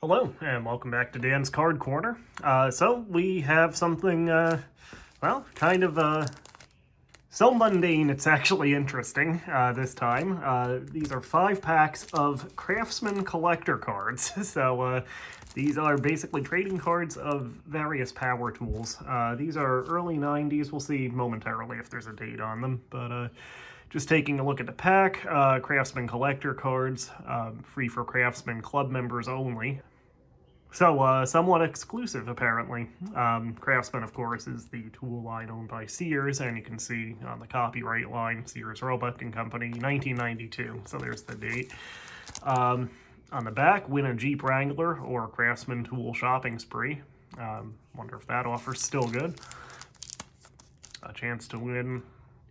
Hello, and welcome back to Dan's Card Corner. So we have something, well, kind of so mundane it's actually interesting this time. These are 5 packs of Craftsman collector cards. So these are basically trading cards of various power tools. These are early 90s. We'll see momentarily if there's a date on them, but just taking a look at the pack, Craftsman collector cards, free for Craftsman club members only. So, somewhat exclusive, apparently. Craftsman, of course, is the tool line owned by Sears, and you can see on the copyright line, Sears Roebuck and Company, 1992. So there's the date. On the back, win a Jeep Wrangler or Craftsman tool shopping spree. Wonder if that offer's still good. A chance to win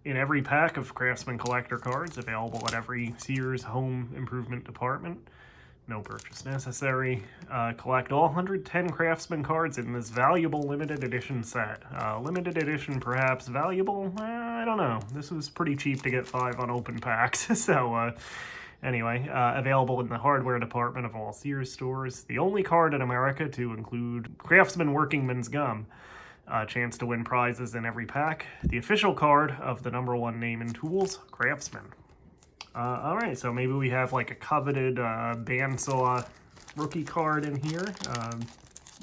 in every pack of Craftsman collector cards, available at every Sears home improvement department. No purchase necessary. Collect all 110 Craftsman cards in this valuable limited edition set. Limited edition, perhaps valuable? I don't know. This was pretty cheap to get 5 unopened packs. So, anyway, available in the hardware department of all Sears stores. The only card in America to include Craftsman Workingman's Gum. Chance to win prizes in every pack. The official card of the #1 name in tools, Craftsman. Alright, so maybe we have like a coveted bandsaw rookie card in here.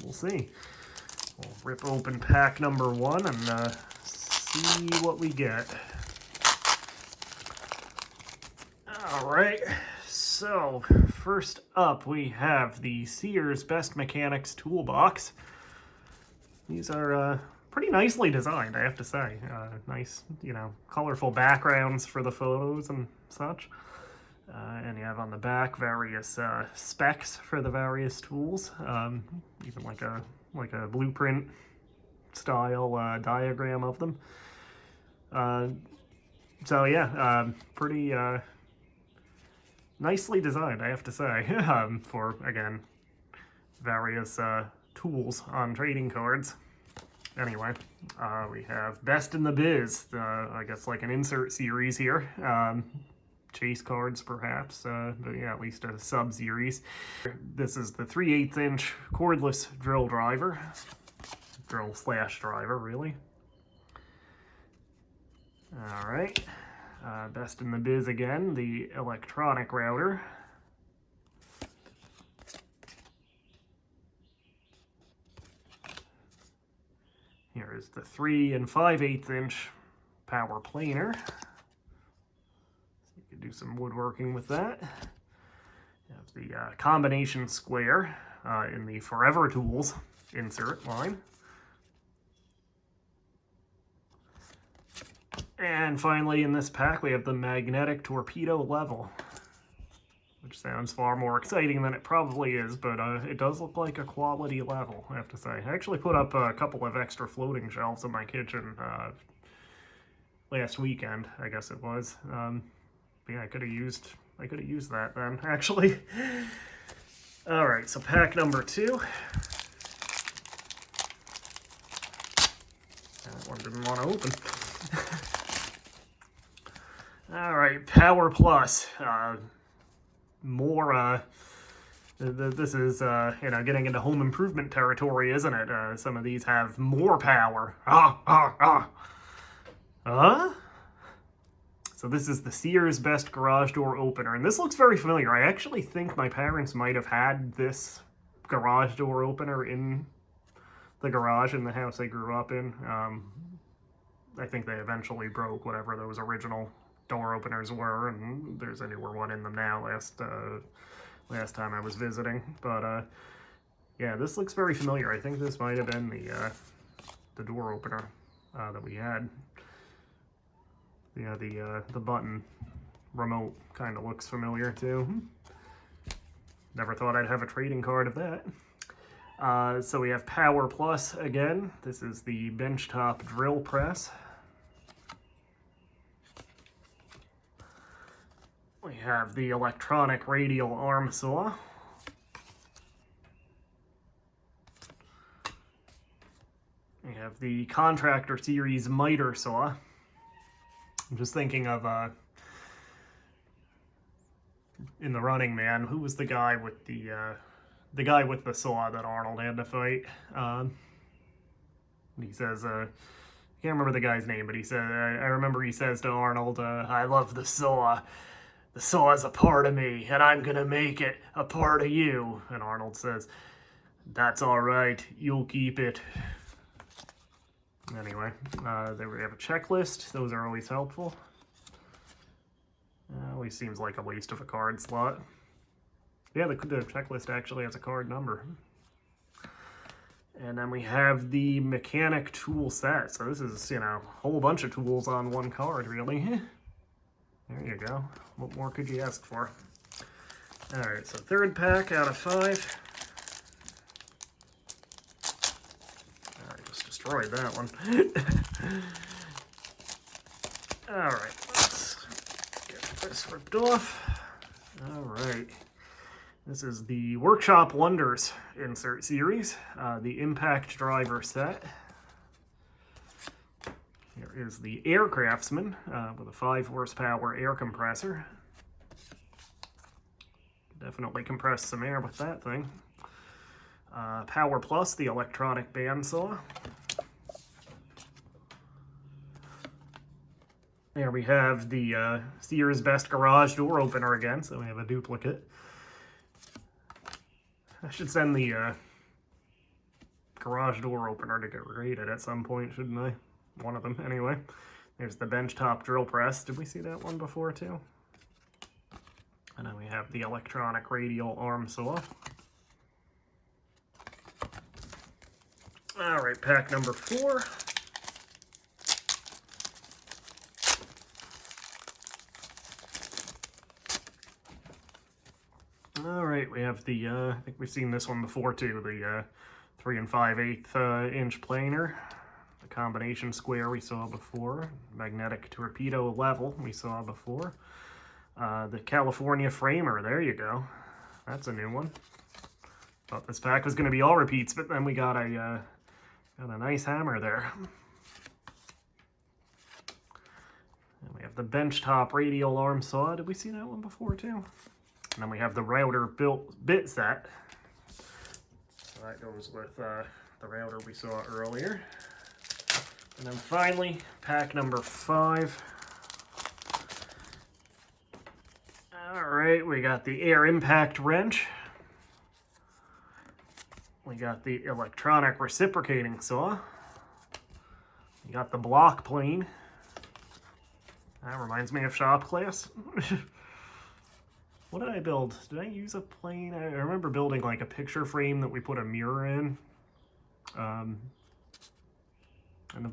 We'll see. We'll rip open pack #1 and see what we get. Alright, so first up we have the Sears Best Mechanics Toolbox. These are pretty nicely designed, I have to say. Nice, colorful backgrounds for the photos and such. And you have on the back various specs for the various tools, even like a blueprint style diagram of them. So yeah, pretty nicely designed, I have to say, for, again, various tools on trading cards. Anyway, we have Best in the Biz, I guess like an insert series here. Chase cards, perhaps, but yeah, at least a sub-series. This is the 3/8 inch cordless drill driver. Drill/driver, really. Alright. Best in the Biz again, the electronic router. Here is the 3 5/8 inch power planer. So you can do some woodworking with that. You have the combination square in the Forever Tools insert line. And finally, in this pack, we have the magnetic torpedo level, which sounds far more exciting than it probably is, but it does look like a quality level, I have to say. I actually put up a couple of extra floating shelves in my kitchen last weekend, I guess it was. Yeah, I could have used that then, actually. All right, so pack #2. That one didn't want to open. All right, Power Plus. More, this is, getting into home improvement territory, isn't it? Some of these have more power. So this is the Sears Best Garage Door Opener, and this looks very familiar. I actually think my parents might have had this garage door opener in the garage in the house I grew up in. I think they eventually broke whatever those original door openers were, and there's a newer one in them now, last time I was visiting. But yeah, this looks very familiar. I think this might have been the door opener that we had. Yeah, the button remote kind of looks familiar too. Never thought I'd have a trading card of that. So we have Power Plus again. This is the benchtop drill press. We have the electronic radial arm saw. We have the Contractor Series miter saw. I'm just thinking of in The Running Man, who was the guy with the the guy with the saw that Arnold had to fight. He says, I can't remember the guy's name, but he said, I remember he says to Arnold, I love the saw. The saw is a part of me, and I'm gonna make it a part of you. And Arnold says, that's all right, you'll keep it. Anyway, there we have a checklist. Those are always helpful. Always seems like a waste of a card slot. Yeah, the checklist actually has a card number. And then we have the mechanic tool set. So this is, you know, a whole bunch of tools on one card, really. There you go. What more could you ask for? All right, so third pack out of 5. I just destroyed that one. All right, let's get this ripped off. All right. This is the Workshop Wonders insert series, the Impact Driver set. Here is the Air Craftsman with a 5 horsepower air compressor. Definitely compress some air with that thing. Power Plus, the electronic bandsaw. There we have the Sears Best Garage Door Opener again, so we have a duplicate. I should send the garage door opener to get rated at some point, shouldn't I? One of them, anyway. There's the benchtop drill press. Did we see that one before, too? And then we have the electronic radial arm saw. All right, pack number 4. All right, we have the, I think we've seen this one before too, the 3 5/8 inch planer, the combination square we saw before, magnetic torpedo level we saw before, the California framer, there you go, that's a new one. Thought this pack was going to be all repeats, but then we got a nice hammer there. And we have the benchtop radial arm saw, did we see that one before too? And then we have the router built bit set. So that goes with the router we saw earlier. And then finally, pack number 5. All right, we got the air impact wrench. We got the electronic reciprocating saw. We got the block plane. That reminds me of shop class. What did I build? Did I use a plane? I remember building like a picture frame that we put a mirror in. And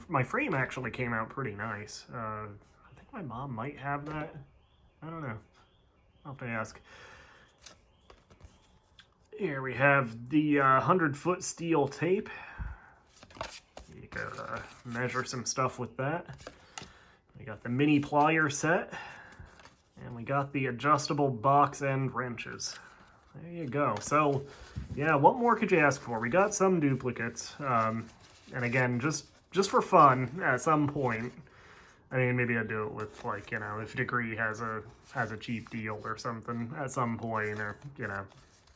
my frame actually came out pretty nice. I think my mom might have that. I don't know. I'll have to ask. Here we have the 100-foot steel tape. You could measure some stuff with that. We got the mini plier set. And we got the adjustable box end wrenches. There you go. So, yeah, what more could you ask for? We got some duplicates. And again, just for fun, at some point, I mean, maybe I'd do it with, like, you know, if Degree has a cheap deal or something at some point, or, you know,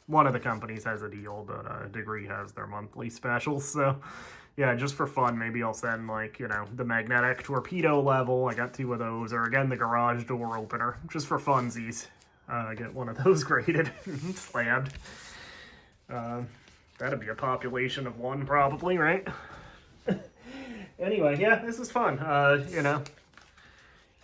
one of the companies has a deal, but Degree has their monthly specials. So, yeah, just for fun, maybe I'll send, like, you know, the magnetic torpedo level. I got 2 of those. Or, again, the garage door opener. Just for funsies. Get one of those graded and slabbed. That'd be a population of 1, probably, right? Anyway, yeah, this is fun. You know,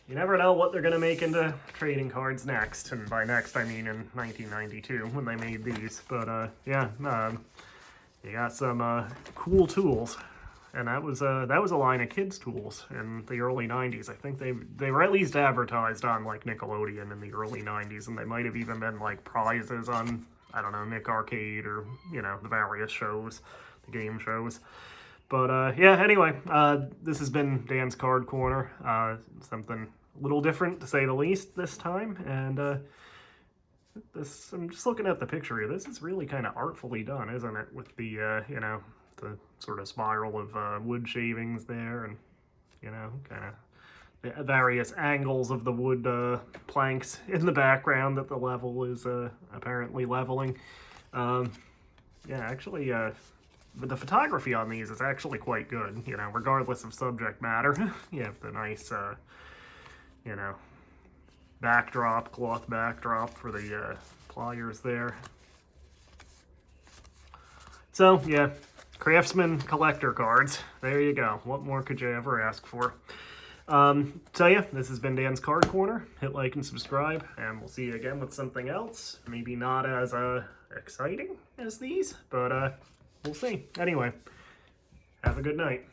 you never know what they're going to make into trading cards next. And by next, I mean in 1992, when they made these. But, yeah, you got some cool tools, and that was a line of kids' tools in the early 90s. I think they were at least advertised on like Nickelodeon in the early 90s, and they might have even been like prizes on, I don't know, Nick Arcade or, you know, the various shows, the game shows. But yeah, anyway, this has been Dan's Card Corner. Something a little different to say the least this time, and I'm just looking at the picture here. This is really kind of artfully done, isn't it? With the, you know, the sort of spiral of wood shavings there, and, you know, kind of the various angles of the wood planks in the background that the level is apparently leveling. yeah, actually, but the photography on these is actually quite good, you know, regardless of subject matter. You have the nice, you know, backdrop, cloth backdrop for the pliers there. So, yeah, Craftsman collector cards. There you go. What more could you ever ask for? So yeah, this has been Dan's Card Corner. Hit like and subscribe, and we'll see you again with something else. Maybe not as exciting as these, but we'll see. Anyway, have a good night.